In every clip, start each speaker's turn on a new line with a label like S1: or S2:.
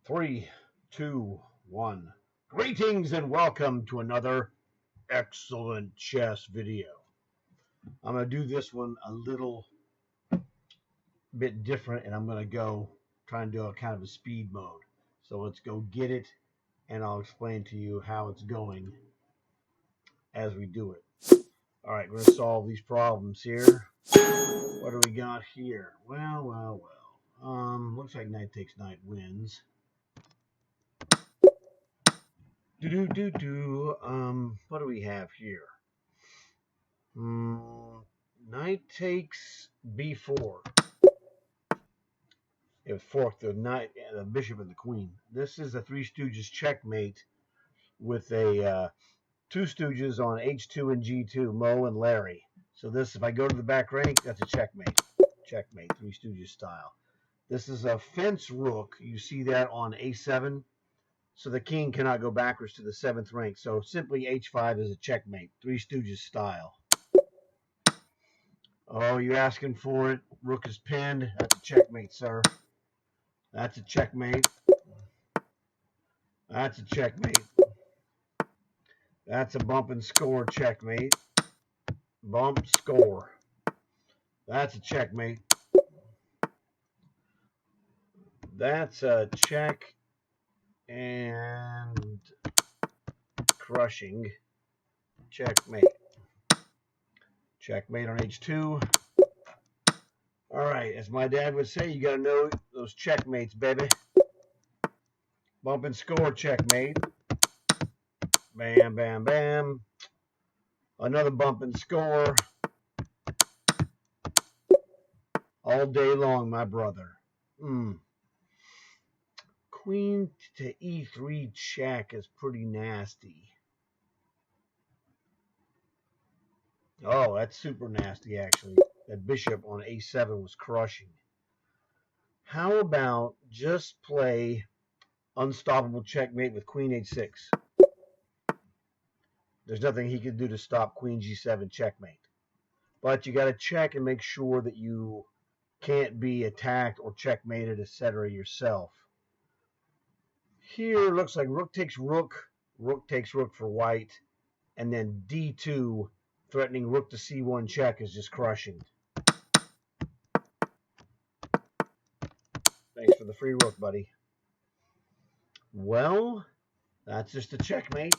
S1: Three, two, one. Greetings and welcome to another excellent chess video. I'm going to do this one a little bit different, and I'm going to go try and do a kind of a speed mode. So let's go get it, and I'll explain to you how it's going as we do it. All right, we're going to solve these problems here. What do we got here? Well. Looks like knight takes knight wins. What do we have here? Knight takes b4. It forked the knight, the bishop, and the queen. This is a Three Stooges checkmate with a Two Stooges on h2 and g2, Mo and Larry. So this, if I go to the back rank, that's a checkmate. Checkmate, Three Stooges style. This is a fence rook. You see that on a7. So the king cannot go backwards to the 7th rank. So simply h5 is a checkmate, Three Stooges style. Oh, you asking for it? Rook is pinned. That's a checkmate, sir. That's a checkmate. That's a checkmate. That's a bump and score checkmate. Bump, score. That's a checkmate. That's a check and crushing. Checkmate. Checkmate on h2. All right, as my dad would say, you got to know those checkmates, baby. Bump and score checkmate. Bam, bam, bam. Another bump and score. All day long, my brother. Queen to e3 check is pretty nasty. Oh, that's super nasty, actually. That bishop on a7 was crushing. How about just play unstoppable checkmate with queen h6? There's nothing he can do to stop queen g7 checkmate. But you got to check and make sure that you can't be attacked or checkmated, etc. yourself. Here looks like rook takes rook for white, and then d2 threatening rook to c1 check is just crushing. Thanks for the free rook, buddy. Well, that's just a checkmate.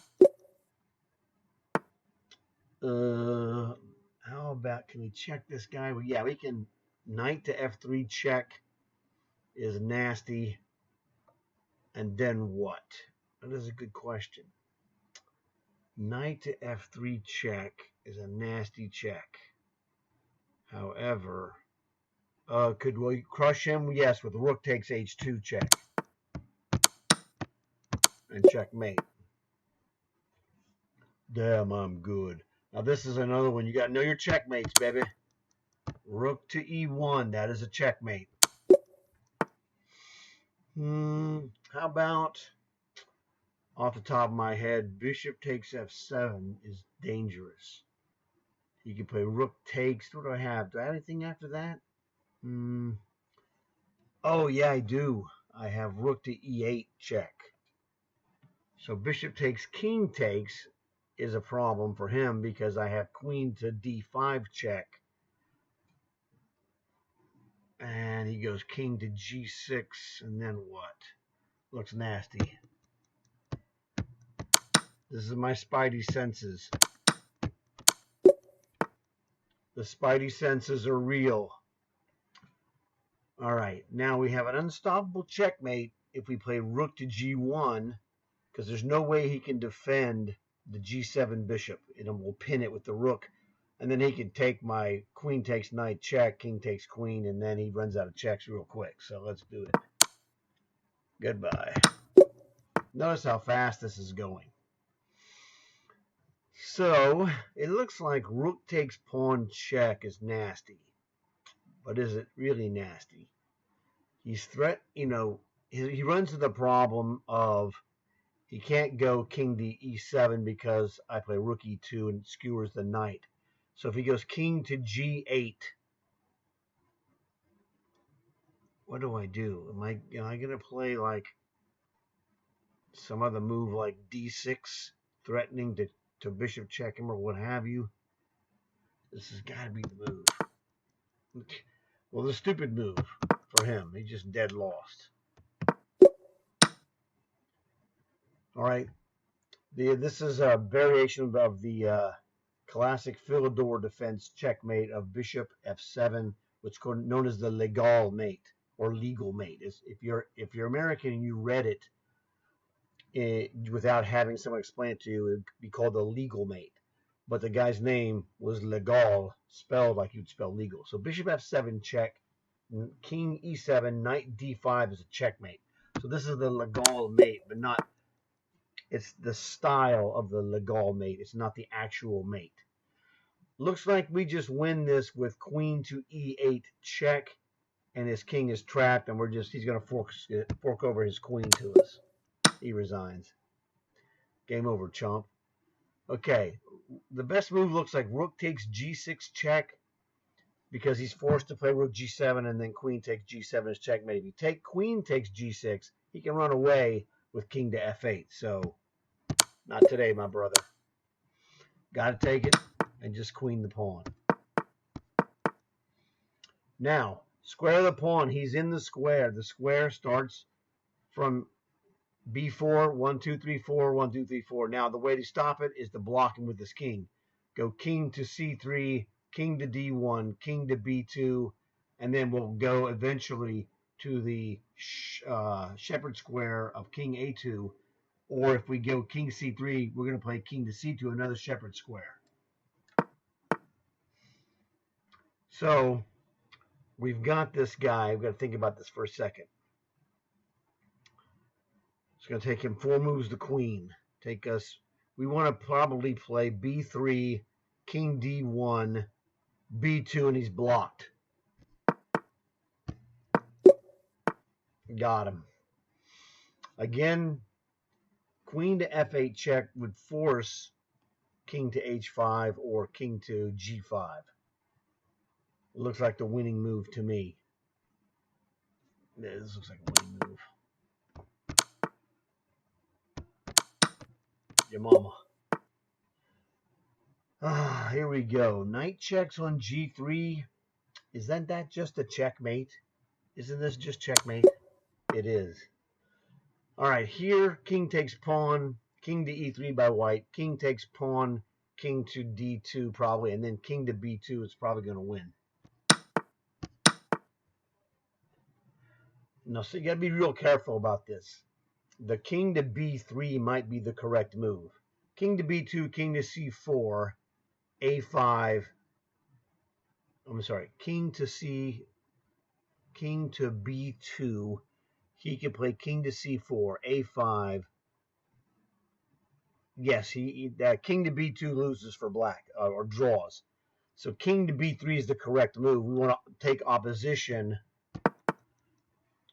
S1: How about, can we check this guy? Well, yeah, we can. Knight to f3 check is nasty. And then what? That is a good question. Knight to f3 check is a nasty check. However, could we crush him? Yes, with rook takes h2 check. And checkmate. Damn, I'm good. Now this is another one. You got to know your checkmates, baby. Rook to e1. That is a checkmate. How about, off the top of my head, bishop takes f7 is dangerous. You can play rook takes. What do I have? Do I have anything after that? Oh, yeah, I do. I have rook to e8 check. So bishop takes, king takes is a problem for him because I have queen to d5 check. And he goes king to g6, and then what? Looks nasty. This is my spidey senses. The spidey senses are real. All right, now we have an unstoppable checkmate if we play rook to g1, because there's no way he can defend the g7 bishop. It will pin it with the rook, and then he can take my queen takes knight check, king takes queen, and then he runs out of checks real quick. So let's do it. Goodbye. Notice how fast this is going. So it looks like rook takes pawn check is nasty. But is it really nasty? He's he runs into the problem of he can't go king to e7 because I play rook e2 and skewers the knight. So if he goes king to g8, what do I do? Am I going to play like some other move like d6, threatening to bishop check him or what have you. This has got to be the move. Well, the stupid move for him. He's just dead lost. All right. This is a variation of the classic Philidor defense checkmate of bishop f7, which is known as the legal mate or legal mate. If you're American and you read it without having someone explain it to you, it would be called the legal mate. But the guy's name was legal, spelled like you'd spell legal. So bishop f7 check, king e7, knight d5 is a checkmate. So this is the legal mate, but not. It's the style of the legal mate. It's not the actual mate. Looks like we just win this with queen to e8 check, and his king is trapped, and he's going to fork over his queen to us. He resigns. Game over, chump. Okay, the best move looks like rook takes g6 check, because he's forced to play rook g7, and then queen takes g7 as checkmate. If you take queen takes g6, he can run away with king to f8. So, not today, my brother. Got to take it and just queen the pawn. Now, square the pawn. He's in the square. The square starts from b4, 1, 2, 3, 4, 1, 2, 3, 4. Now, the way to stop it is to block him with his king. Go king to c3, king to d1, king to b2, and then we'll go eventually to the shepherd square of king a2. Or if we go king c3, we're going to play king to c2, another shepherd square. So we've got this guy. We've got to think about this for a second. It's going to take him 4 moves to queen. We want to probably play b3, king d1, b2, and he's blocked. Got him. Again, queen to f8 check would force king to h5 or king to g5. It looks like the winning move to me. Yeah, this looks like a winning move. Your mama. Here we go. Knight checks on g3. Isn't that just a checkmate? Isn't this just checkmate? It is. All right, here, king takes pawn, king to e3 by white, king takes pawn, king to d2 probably, and then king to b2 is probably going to win. Now, so you got to be real careful about this. The king to b3 might be the correct move. King to b2, king to c4, a5. I'm sorry, king to b2. He can play king to c4, a5. Yes, king to b2 loses for black or draws. So king to b3 is the correct move. We want to take opposition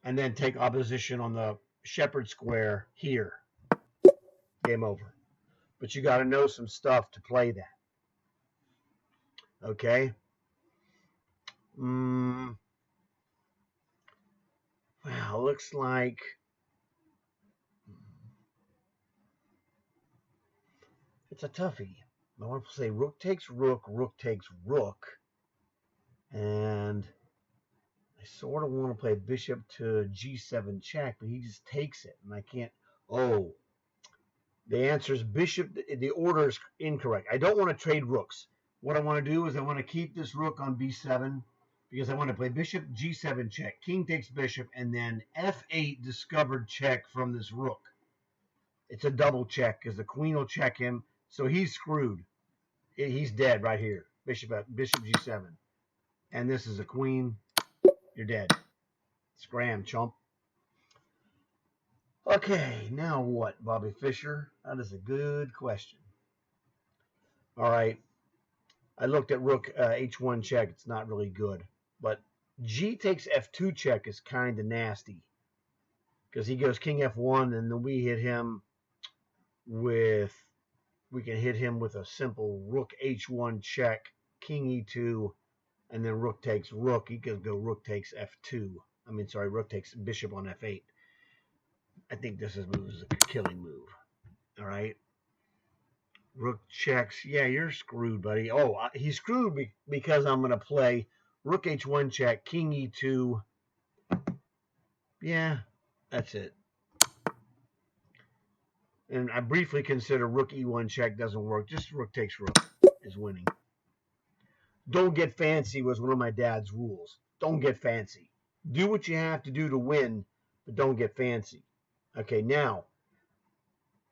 S1: and then take opposition on the shepherd square here. Game over. But you got to know some stuff to play that. Okay? Well, looks like it's a toughie. I want to say rook takes rook, rook takes rook. And I sort of want to play bishop to g7 check, but he just takes it, and I can't. Oh, the answer is bishop. The order is incorrect. I don't want to trade rooks. What I want to do is I want to keep this rook on b7 because I want to play bishop g7 check, king takes bishop, and then f8 discovered check from this rook. It's a double check because the queen will check him, so he's screwed. He's dead right here. Bishop g7, and this is a queen. You're dead. Scram, chump. Okay, now what, Bobby Fischer? That is a good question. All right. I looked at rook h1 check. It's not really good. But g takes f2 check is kind of nasty. Because he goes king f1, and then we can hit him with a simple rook h1 check, king e2, and then rook takes rook. He could go rook takes f2. Rook takes bishop on f8. I think this move is a killing move. All right. Rook checks. Yeah, you're screwed, buddy. Oh, he's screwed because I'm going to play rook h1 check, king e2. Yeah, that's it. And I briefly consider rook e1 check doesn't work. Just rook takes rook is winning. Don't get fancy was one of my dad's rules. Don't get fancy. Do what you have to do to win, but don't get fancy. Okay, now,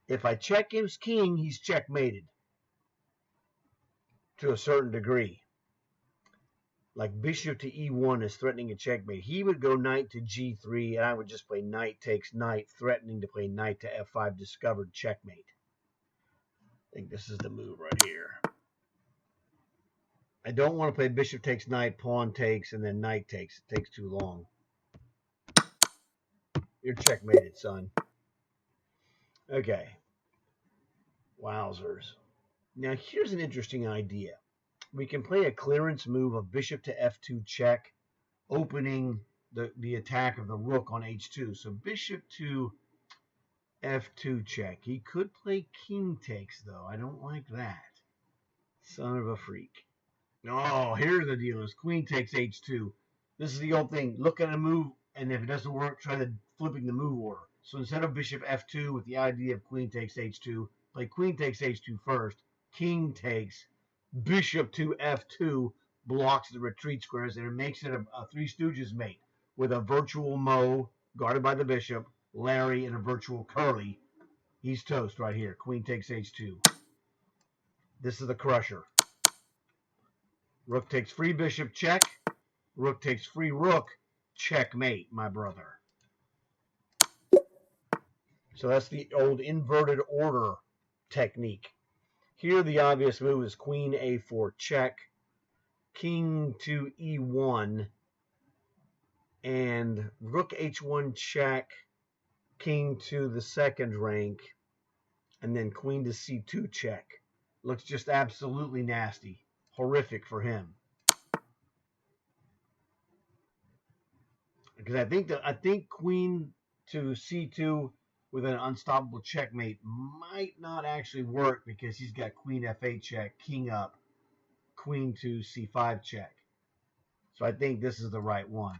S1: if I check his king, he's checkmated to a certain degree. Like bishop to e1 is threatening a checkmate. He would go knight to g3, and I would just play knight takes knight, threatening to play knight to f5, discovered checkmate. I think this is the move right here. I don't want to play bishop takes knight, pawn takes, and then knight takes. It takes too long. You're checkmated, son. Okay. Wowzers. Now, here's an interesting idea. We can play a clearance move of bishop to f2 check, opening the attack of the rook on h2. So bishop to f2 check. He could play king takes, though. I don't like that. Son of a freak. Oh, here's the deal. Is queen takes h2. This is the old thing. Look at a move, and if it doesn't work, try flipping the move order. So instead of bishop f2 with the idea of queen takes h2, play queen takes h2 first, king takes, bishop to f2 blocks the retreat squares, and it makes it a Three Stooges mate with a virtual Mo guarded by the bishop, Larry, and a virtual Curly. He's toast right here. Queen takes h2. This is the crusher. Rook takes free bishop, check. Rook takes free rook, checkmate, my brother. So that's the old inverted order technique. Here the obvious move is queen a4 check, king to e1, and rook h1 check, king to the second rank, and then queen to c2 check. Looks just absolutely nasty. Horrific for him. Because I think queen to c2 with an unstoppable checkmate might not actually work because he's got queen f8 check, king up, queen to c5 check. So I think this is the right one.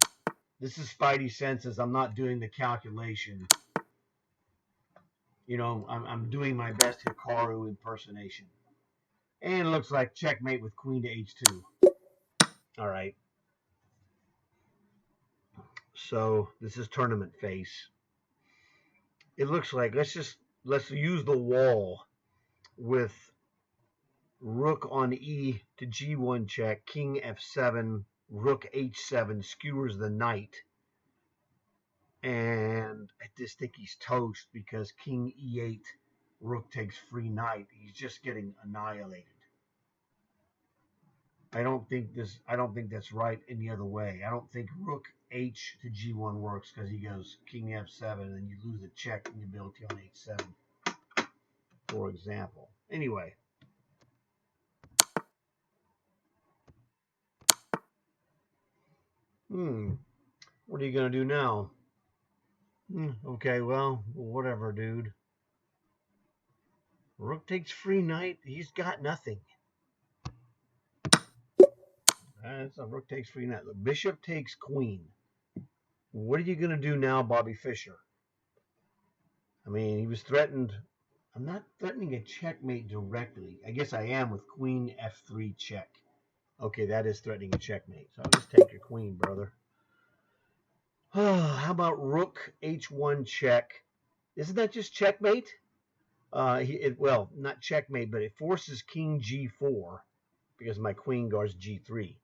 S1: This is Spidey senses. I'm not doing the calculation. You know, I'm doing my best Hikaru impersonation. And it looks like checkmate with queen to h2. All right. So this is tournament face. It looks like let's use the wall with rook on e to g1 check, king f7, rook h7 skewers the knight. And I just think he's toast because king e8, rook takes free knight. He's just getting annihilated. I don't think that's right any other way. I don't think rook h to g1 works because he goes king f7 and you lose the checking ability on h7, for example. Anyway. What are you going to do now? Okay, well, whatever, dude. Rook takes free knight. He's got nothing. So rook takes free knight. The bishop takes queen. What are you going to do now, Bobby Fischer? I mean, he was threatened. I'm not threatening a checkmate directly. I guess I am with queen f3 check. Okay, that is threatening a checkmate. So I'll just take your queen, brother. How about rook h1 check? Isn't that just checkmate? Well, not checkmate, but it forces king g4 because my queen guards g3.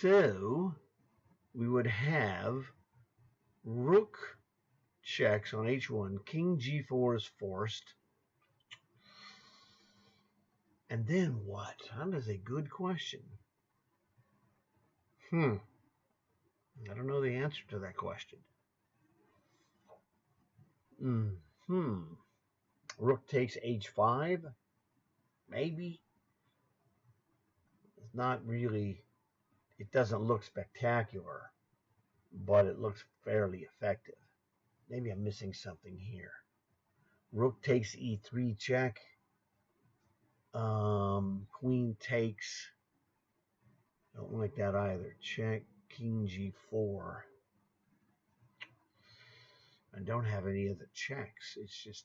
S1: So we would have rook checks on h1, king g4 is forced. And then what? That is a good question. I don't know the answer to that question. Rook takes h5? Maybe. It's not really, it doesn't look spectacular, but it looks fairly effective. maybe I'm missing something here. Rook takes e3 check. Queen takes. Don't like that either. Check. King g4. I don't have any of the checks. It's just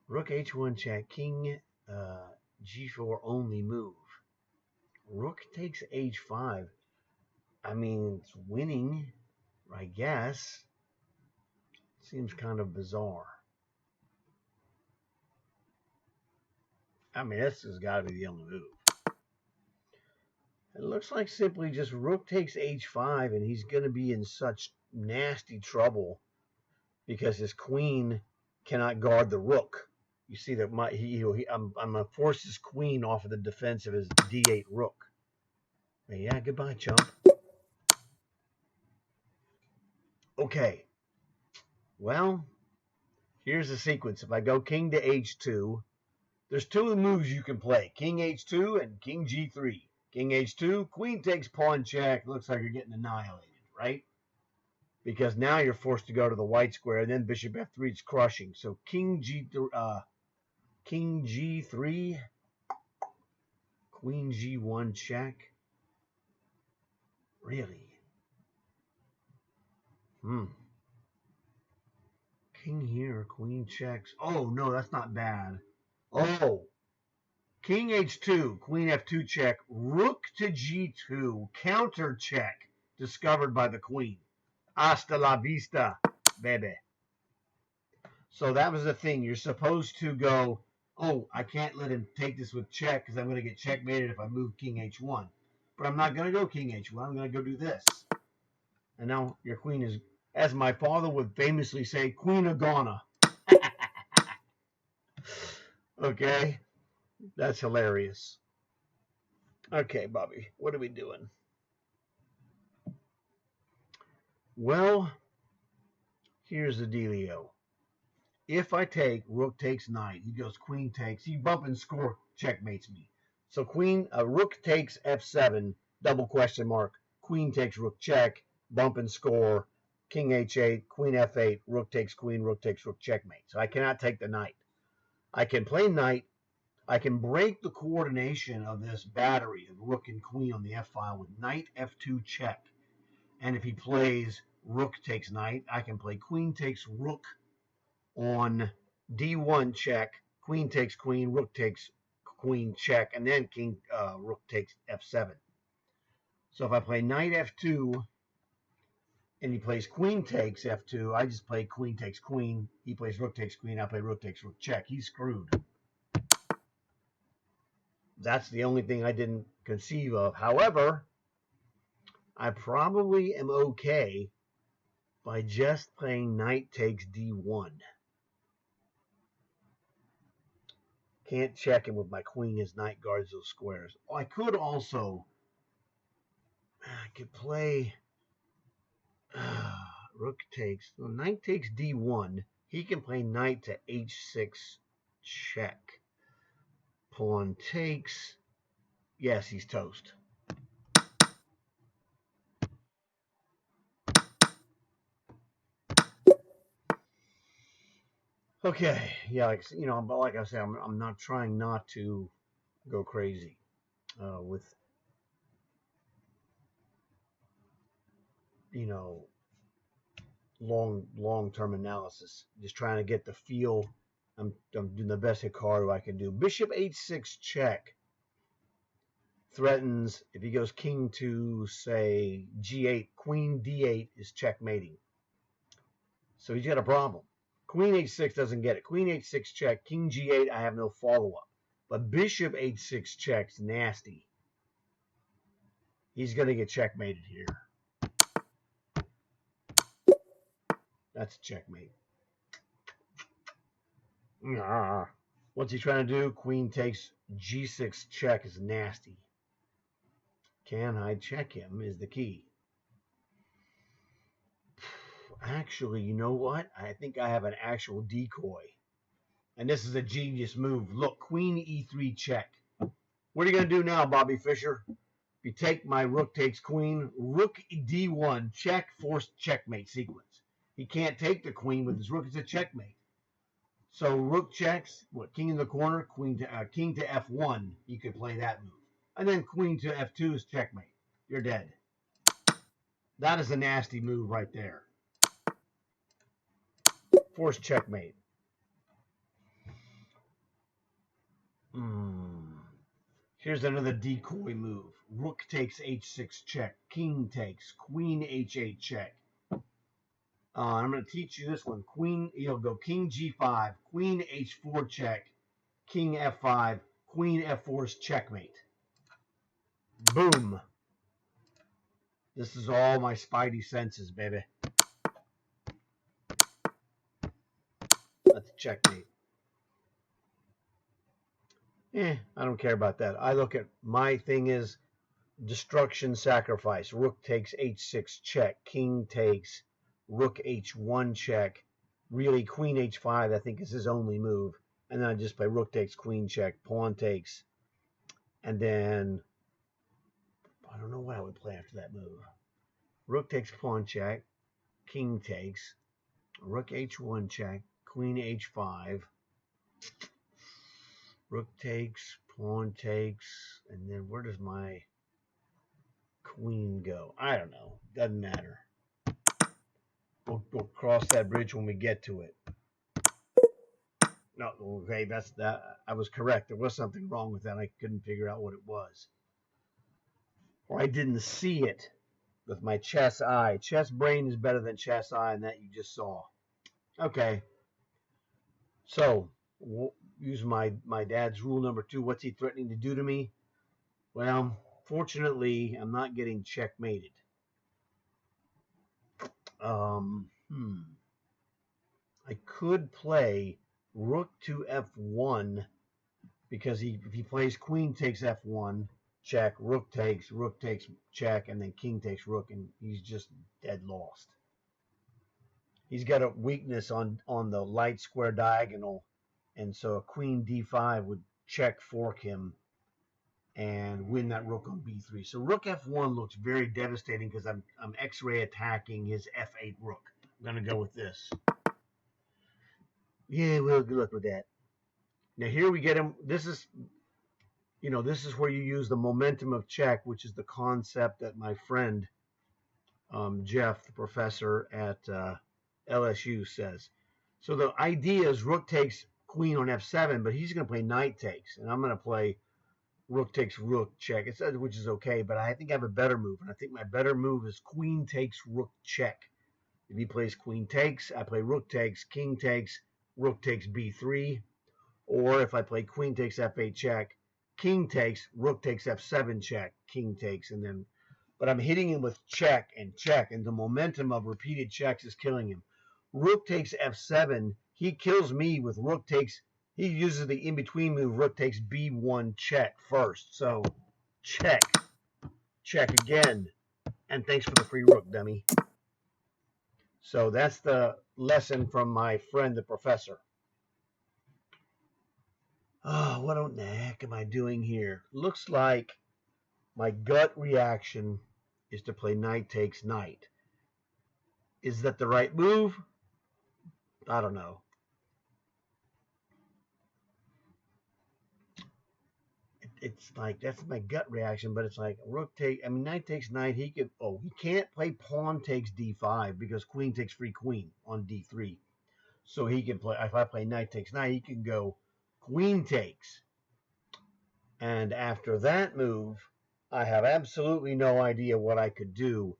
S1: rook h1 check. King g4 only move. Rook takes h5. I mean, it's winning, I guess. Seems kind of bizarre. I mean, this has got to be the only move. It looks like simply just rook takes h5, and he's going to be in such nasty trouble because his queen cannot guard the rook. You see that I'm going to force his queen off of the defense of his d8 rook. But yeah, goodbye, chump. Okay. Well, here's the sequence. If I go king to h2, there's two moves you can play. King h2 and king g3. King h2, queen takes pawn check. Looks like you're getting annihilated, right? Because now you're forced to go to the white square, and then bishop f3 is crushing. So king g3, queen g1 check. Really? King here, queen checks. Oh, no, that's not bad. Oh, king h2, queen f2 check, rook to g2, counter check, discovered by the queen. Hasta la vista, baby. So that was the thing. You're supposed to go, oh, I can't let him take this with check because I'm going to get checkmated if I move king h1. But I'm not going to go king h1. I'm going to go do this. And now your queen is, as my father would famously say, queen of Ghana. Okay? That's hilarious. Okay, Bobby, what are we doing? Well, here's the dealio. If I take rook takes knight, he goes queen takes, he bump and score checkmates me. So rook takes f7, double question mark, queen takes rook check, bump and score, king h8, queen f8, rook takes rook checkmate. So I cannot take the knight. I can play knight. I can break the coordination of this battery of rook and queen on the f-file with knight f2 check. And if he plays rook takes knight, I can play queen takes rook on d1 check, queen takes queen, rook takes queen check, and then rook takes f7. So if I play knight f2 and he plays queen takes f2, I just play queen takes queen. He plays rook takes queen, I play rook takes rook check. He's screwed. That's the only thing I didn't conceive of. However, I probably am okay by just playing knight takes d1. Can't check him with my queen as knight guards those squares. I could also, I could play rook takes, knight takes d1. He can play knight to h6 check. Pawn takes. Yes, he's toast. Okay, yeah, but like I said, I'm not trying not to go crazy with, long-term analysis. Just trying to get the feel. I'm doing the best Hikaru I can do. Bishop h6 check threatens, if he goes king to, say, g8, queen d8 is checkmating. So he's got a problem. Queen h6 doesn't get it. Queen h6 check, king g8, I have no follow-up. But bishop h6 check's nasty. He's going to get checkmated here. That's a checkmate. What's he trying to do? Queen takes g6 check is nasty. Can I check him is the key. Actually, you know what? I think I have an actual decoy. And this is a genius move. Look, queen e3 check. What are you going to do now, Bobby Fischer? If you take my rook takes queen, rook d1 check, forced checkmate sequence. He can't take the queen with his rook. It's a checkmate. So rook checks. What? King in the corner. King to f1. You could play that move, and then queen to f2 is checkmate. You're dead. That is a nasty move right there. Forced checkmate. Here's another decoy move. Rook takes h6 check. King takes. Queen h8 check. I'm going to teach you this one. Queen, you'll go king g5, queen h4 check, king f5, queen f4 is checkmate. Boom. This is all my spidey senses, baby. That's checkmate. I don't care about that. I look at my thing is destruction, sacrifice. Rook takes h6 check, king takes, rook h1 check. Really, queen h5 I think is his only move. And then I just play rook takes, queen check, pawn takes. And then I don't know what I would play after that move. Rook takes, pawn check, king takes, rook h1 check, queen h5, rook takes, pawn takes, and then where does my queen go? I don't know. Doesn't matter. We'll cross that bridge when we get to it. No, okay, that's that. I was correct. There was something wrong with that. I couldn't figure out what it was, or I didn't see it with my chess eye. Chess brain is better than chess eye, and that you just saw. Okay, so we'll use my dad's rule number 2. What's he threatening to do to me? Well, fortunately, I'm not getting checkmated. I could play rook to f1 because if he plays queen takes f1 check, rook takes check, and then king takes rook, and he's just dead lost. He's got a weakness on the light square diagonal, and so a queen d5 would check fork him and win that rook on b3. So rook f1 looks very devastating because I'm x-ray attacking his f8 rook. I'm going to go with this. Yeah, well, good luck with that. Now here we get him. This is where you use the momentum of check, which is the concept that my friend Jeff, the professor at LSU, says. So the idea is rook takes queen on f7, but he's going to play knight takes, and I'm going to play rook takes rook check, which is okay, but I think I have a better move, and I think my better move is queen takes rook check. If he plays queen takes, I play rook takes, king takes, rook takes b3, or if I play queen takes f8 check, king takes, rook takes f7 check, king takes, and then, but I'm hitting him with check, and the momentum of repeated checks is killing him. Rook takes f7, he kills me with rook takes. He uses the in-between move, rook takes b1 check first. So check again, and thanks for the free rook, dummy. So that's the lesson from my friend, the professor. Oh, what the heck am I doing here? Looks like my gut reaction is to play knight takes knight. Is that the right move? I don't know. It's like that's my gut reaction, but it's like knight takes knight. He can't play pawn takes d5 because queen takes free queen on d3. So he can play, if I play knight takes knight, he can go queen takes. And after that move, I have absolutely no idea what I could do,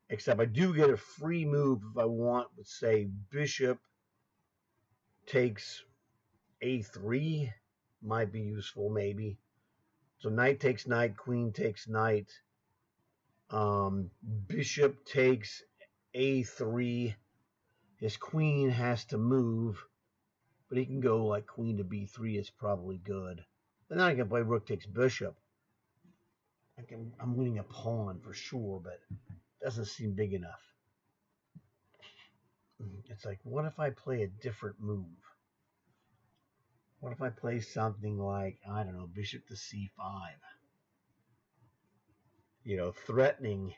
S1: except I do get a free move if I want, let's say bishop takes a3 might be useful maybe. So knight takes knight, queen takes knight, bishop takes a3. His queen has to move, but he can go like queen to b3 is probably good. And then I can play rook takes bishop. I'm winning a pawn for sure, but it doesn't seem big enough. It's like, what if I play a different move? What if I play something like, I don't know, bishop to c5? Threatening.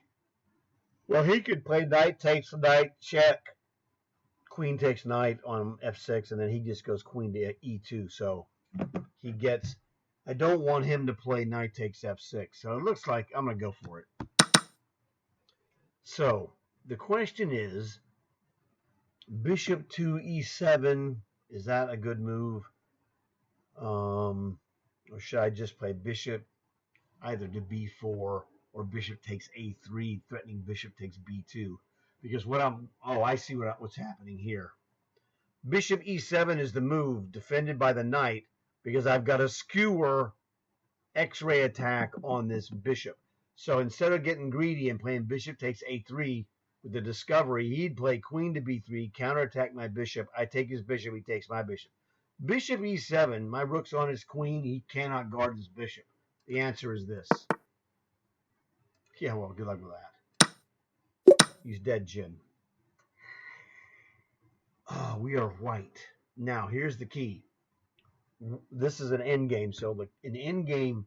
S1: Well, he could play knight takes knight check. queen takes knight on f6, and then he just goes queen to e2. So he gets, I don't want him to play knight takes f6. So it looks like I'm going to go for it. So the question is, bishop to e7, is that a good move? Or should I just play bishop either to b4 or bishop takes a3, threatening bishop takes b2? Because I see what's happening here. Bishop e7 is the move, defended by the knight, because I've got a skewer X-ray attack on this bishop. So instead of getting greedy and playing bishop takes a3 with the discovery, he'd play queen to b3, counterattack my bishop. I take his bishop, he takes my bishop. Bishop e7, my rook's on his queen, he cannot guard his bishop. The answer is this. Yeah, well, good luck with that. He's dead, Jim. Oh, we are right. Now, here's the key. This is an endgame, so look, in endgame,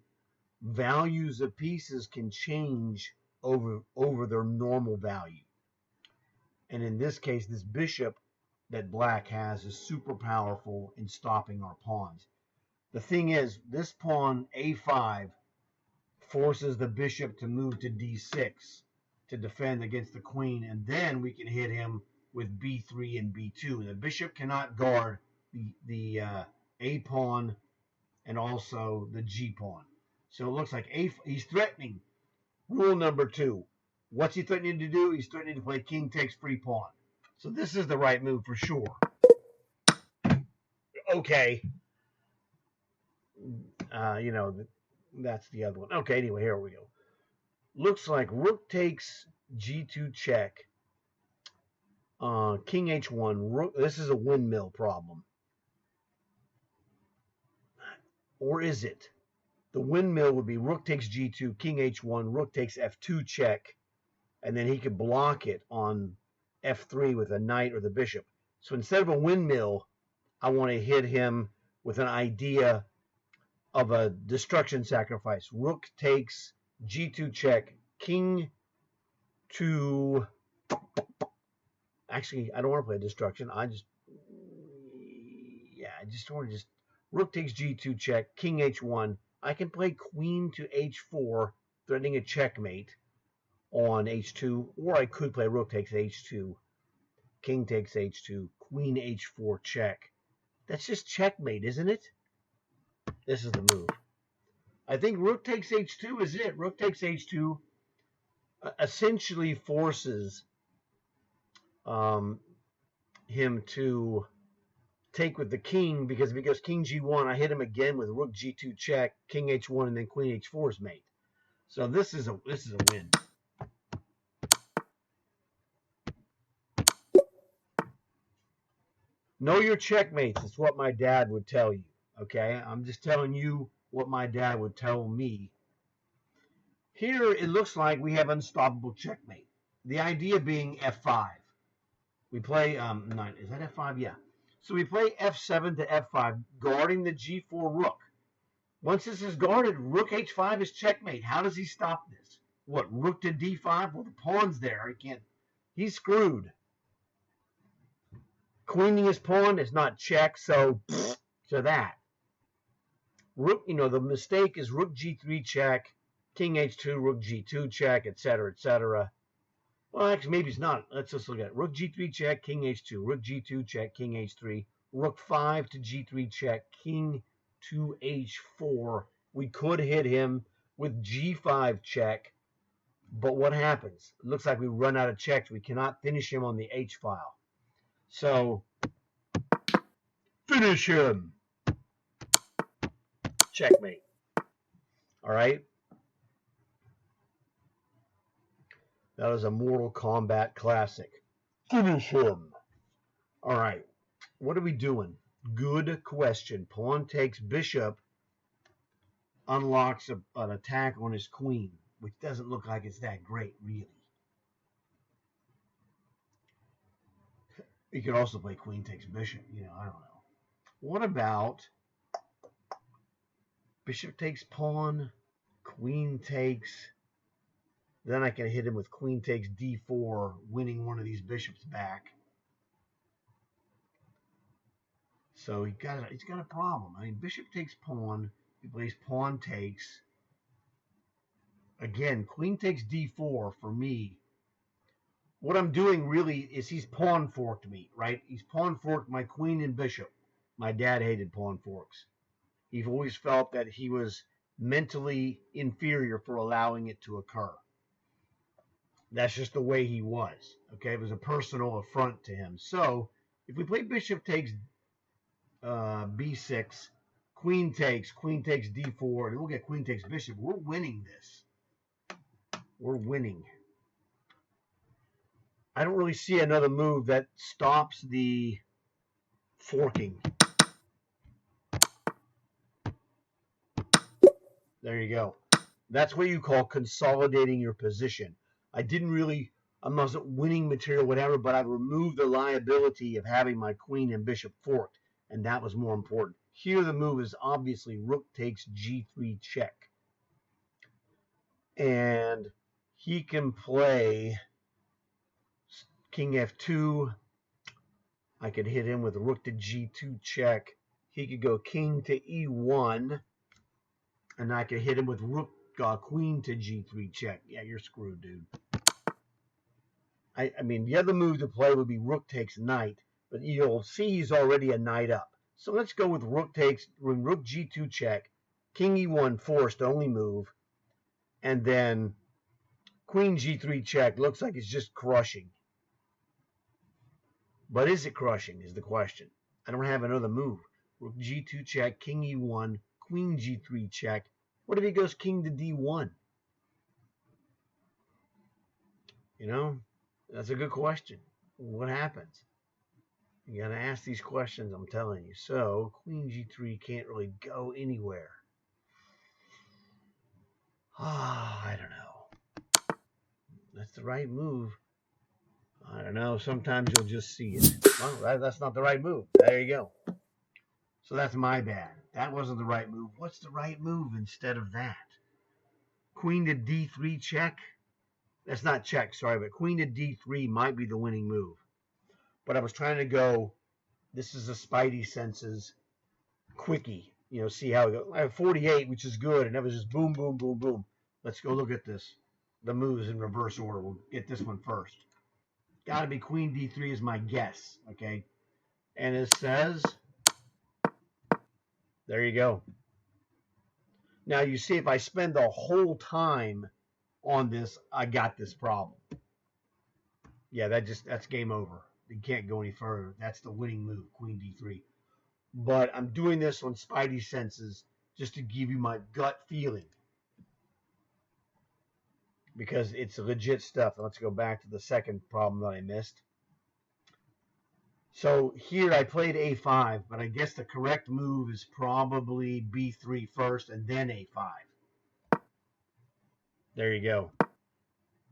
S1: values of pieces can change over their normal value. And in this case, this bishop that black has is super powerful in stopping our pawns. The thing is, this pawn, a5, forces the bishop to move to d6 to defend against the queen, and then we can hit him with b3 and b2. And the bishop cannot guard the a pawn and also the g pawn. So it looks like he's threatening. Rule number 2. What's he threatening to do? He's threatening to play king takes free pawn. So this is the right move for sure. Okay. That's the other one. Okay, anyway, here we go. Looks like rook takes g2 check. King h1. Rook, this is a windmill problem. Or is it? The windmill would be rook takes g2, king h1, rook takes f2 check, and then he could block it on f3 with a knight or the bishop. So instead of a windmill, I want to hit him with an idea of a destruction sacrifice. Rook takes g2 check, king to... Actually, I don't want to play destruction. I just want to rook takes g2 check, king h1. I can play queen to h4, threatening a checkmate on h2, or I could play rook takes h2, king takes h2, queen h4 check. That's just checkmate, isn't it? This is the move. I think rook takes h2 is it. Rook takes h2 essentially forces him to take with the king, because if he goes king g1, I hit him again with rook g2 check, king h1, and then queen h4 is mate. So this is a win. Know your checkmates. It's what my dad would tell you. Okay, I'm just telling you what my dad would tell me. Here it looks like we have unstoppable checkmate. The idea being f5. We play nine. Is that f5? Yeah. So we play f7 to f5, guarding the g4 rook. Once this is guarded, rook h5 is checkmate. How does he stop this? What, rook to d5? Well, the pawn's there. He can't. He's screwed. Queening his pawn is not check, so to that. Rook, the mistake is rook g3 check, king h2, rook g2 check, etc., etc. Well, actually, maybe it's not. Let's just look at it. Rook g3 check, king h2, rook g2 check, king h3, rook 5 to g3 check, king to h4. We could hit him with g5 check, but what happens? It looks like we run out of checks. We cannot finish him on the h file. So, finish him. Checkmate. All right. That is a Mortal Kombat classic. Finish him. All right. What are we doing? Good question. Pawn takes bishop, unlocks an attack on his queen, which doesn't look like it's that great, really. You could also play queen takes bishop. I don't know. What about bishop takes pawn, queen takes... Then I can hit him with queen takes d4, winning one of these bishops back. So he's got a problem. I mean, bishop takes pawn. He plays pawn takes. Again, queen takes d4 for me. What I'm doing really is he's pawn forked me, right? He's pawn forked my queen and bishop. My dad hated pawn forks. He's always felt that he was mentally inferior for allowing it to occur. That's just the way he was. Okay, it was a personal affront to him. So if we play bishop takes b6, queen takes d4, and we'll get queen takes bishop, we're winning this. We're winning. I don't really see another move that stops the forking. There you go. That's what you call consolidating your position. I wasn't winning material, whatever, but I removed the liability of having my queen and bishop forked, and that was more important. Here the move is obviously rook takes g3 check. And he can play king f2. I could hit him with rook to g2 check. He could go king to e1, and I could hit him with rook queen to g3 check. Yeah, you're screwed, dude. I mean, the other move to play would be rook takes knight, but you'll see he's already a knight up. So let's go with rook takes, rook g2 check, king e1 forced only move, and then queen g3 check. Looks like it's just crushing. But is it crushing is the question. I don't have another move. Rook g2 check, king e1, queen g3 check. What if he goes king to d1? You know, that's a good question. What happens? You got to ask these questions, I'm telling you. So, queen g3 can't really go anywhere. I don't know. That's the right move. I don't know. Sometimes you'll just see it. Well, that's not the right move. There you go. So that's my bad. That wasn't the right move. What's the right move instead of that? Queen to d3 check. That's not check, sorry, but queen to d3 might be the winning move. But I was trying to go, this is a Spidey senses quickie. You know, see how it goes. I have 48, which is good, and that was just boom, boom, boom, boom. Let's go look at this. The moves in reverse order. We'll get this one first. Got to be queen d3 is my guess, okay? And it says, there you go. Now you see if I spend the whole time on this, I got this problem. Yeah, that's game over. You can't go any further. That's the winning move, queen d3. But I'm doing this on Spidey senses just to give you my gut feeling. Because it's legit stuff. Let's go back to the second problem that I missed. So here I played a5, but I guess the correct move is probably b3 first and then a5. There you go.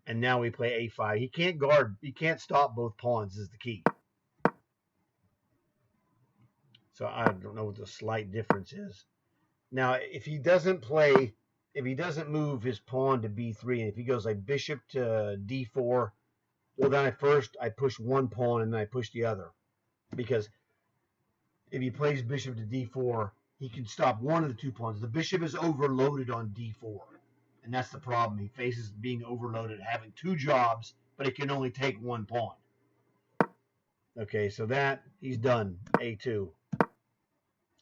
S1: And now we play a5. He can't guard. He can't stop both pawns is the key. So I don't know what the slight difference is. Now, if he doesn't move his pawn to b3, and if he goes like bishop to d4, well, then I push one pawn and then I push the other. Because if he plays bishop to d4, he can stop one of the two pawns. The bishop is overloaded on d4. And that's the problem. He faces being overloaded, having two jobs, but he can only take one pawn. Okay, so that, he's done. a2.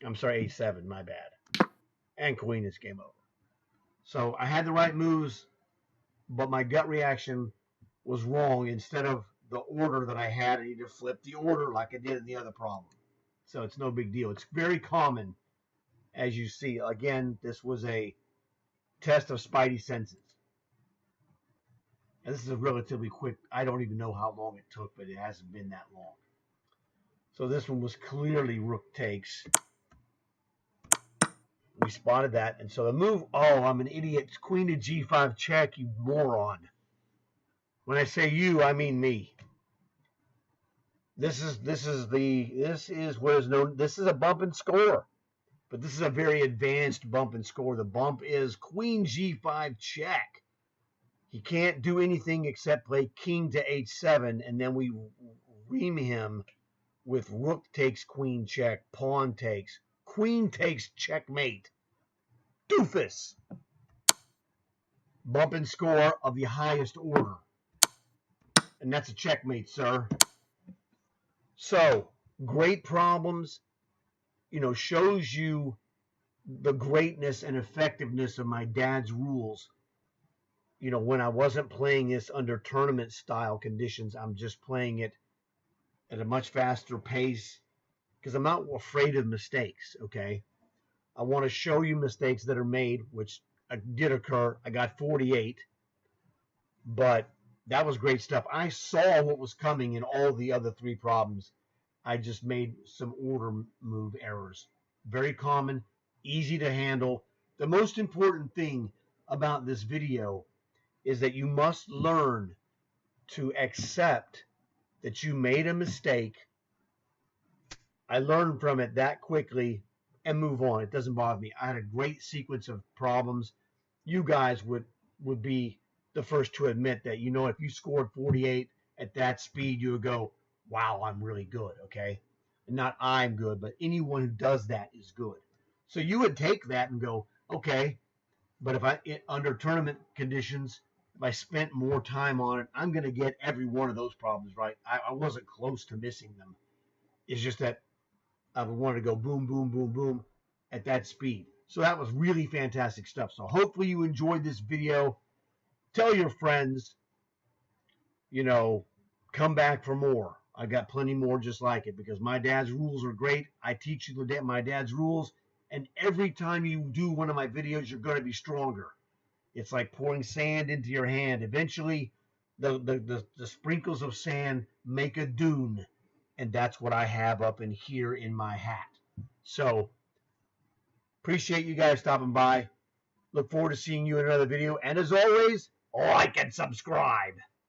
S1: I'm sorry, a7, my bad. And queen is game over. So I had the right moves, but my gut reaction was wrong. Instead of the order that I had, I need to flip the order like I did in the other problem. So it's no big deal. It's very common, as you see. Again, this was a test of Spidey senses. And this is a relatively quick, I don't even know how long it took, but it hasn't been that long. So this one was clearly rook takes. We spotted that. And so the move, oh, I'm an idiot. It's queen to g5 check, you moron. When I say you, I mean me. This is what is known. This is a bump and score, but this is a very advanced bump and score. The bump is queen g5 check. He can't do anything except play king to h7, and then we ream him with rook takes queen check, pawn takes, queen takes checkmate. Doofus. Bump and score of the highest order. And that's a checkmate, sir. So, great problems, shows you the greatness and effectiveness of my dad's rules. When I wasn't playing this under tournament style conditions, I'm just playing it at a much faster pace because I'm not afraid of mistakes, okay? I want to show you mistakes that are made, which did occur. I got 48, but that was great stuff. I saw what was coming in all the other three problems. I just made some order move errors. Very common, easy to handle. The most important thing about this video is that you must learn to accept that you made a mistake. I learned from it that quickly and move on. It doesn't bother me. I had a great sequence of problems. You guys would be the first to admit that, if you scored 48 at that speed, you would go, wow, I'm really good, okay? And not I'm good, but anyone who does that is good. So you would take that and go, okay, but if under tournament conditions, if I spent more time on it, I'm going to get every one of those problems right. I wasn't close to missing them. It's just that I wanted to go boom, boom, boom, boom at that speed. So that was really fantastic stuff. So hopefully you enjoyed this video. Tell your friends, come back for more. I got plenty more just like it because my dad's rules are great. I teach you my dad's rules. And every time you do one of my videos, you're going to be stronger. It's like pouring sand into your hand. Eventually, the sprinkles of sand make a dune. And that's what I have up in here in my hat. So, appreciate you guys stopping by. Look forward to seeing you in another video. And as always, like and subscribe.